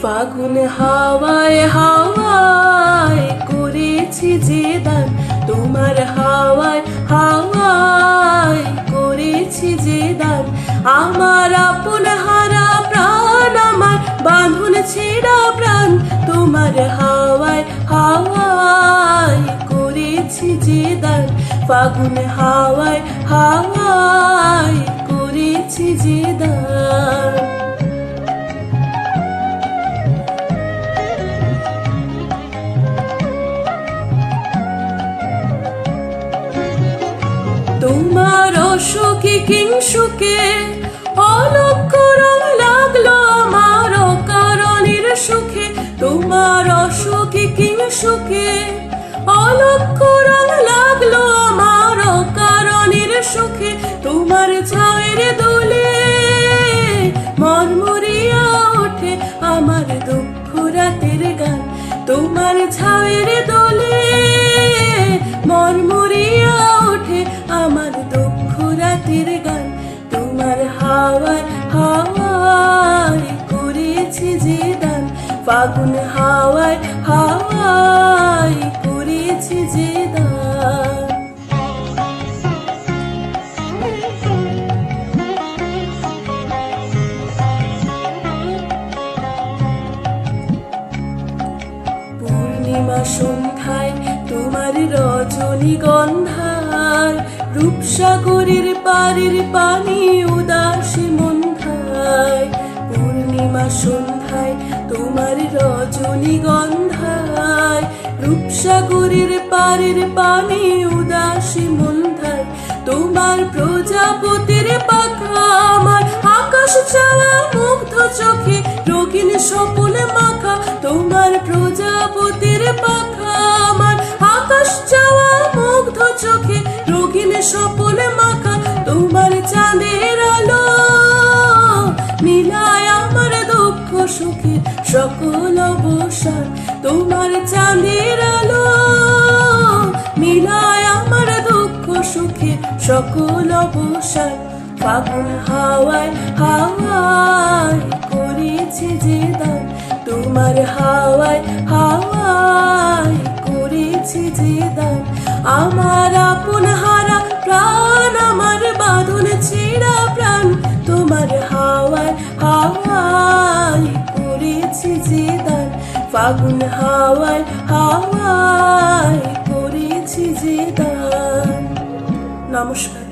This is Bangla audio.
ফাগুন হাওয়ায় হাওয়ায় করেছি যে দান, তোমার হাওয়ায় হাওয়ায় করেছি যে দান। আমার আপন হারা প্রাণ, আমার বাঁধন ছেঁড়া প্রাণ, তোমার হাওয়ায় হাওয়ায় করেছি যে দান। ফাগুন হাওয়ায় হাওয়ায় করেছি যে দান। তোমার অসুখে কিংসুকে অলক্ষ রং লাগলো আমার অকারণের সুখে। তোমার অসুখে কিংসুকে অলক্ষ রং লাগলো আমার অকারণের সুখে। তোমার ছায়ের দোলে মরমরিয়া ওঠে আমার দুঃখ রাতের গান। তোমার ছায়ের দোলে মরমরিয়া ওঠে আমার দুঃখ রাতের গান। তোমার হাওয়ায় হাওয়ায় করেছি যে দান, ফাগুন হাওয়ায় হাওয়ায় করেছি যে দান। পূর্ণিমা সন্ধ্যায় তোমার রজনীগন্ধার, রূপসাগরের পারের পানি উদাসী মন্ধায়। পূর্ণিমা সন্ধ্যায় তোমার রজনীগন্ধায়, রূপসাগরের পারের পানি উদাসী মন্ধায়। তোমার প্রজাপতির পাখা আমার আকাশ চাওয়া মুগ্ধ চোখে রঙিন স্বপন মাখা। তোমার প্রজাপতির পাখা আমার আকাশ চাওয়া মুগ্ধ চোখে রঙিন স্বপন মাখা। তোমার চাঁদের আলো মিলায় আমার দুঃখ সুখে সকল অবসান। তোমার চাঁদের আলো মিলায় আমার দুঃখ সুখে সকল অবসান। ফাগুন হাওয়ায় হাওয়ায় করেছি যে দান, তোমার হাওয়ায় হাওয়ায় করেছি যে দান। আমার আপন হারা প্রাণ, আমার বাঁধন ছেঁড়া প্রাণ, তোমার হাওয়ায় হাওয়ায় করেছি যে দান। ফাগুন হাওয়ায় হাওয়ায় করেছি যে দান। নমস্কার।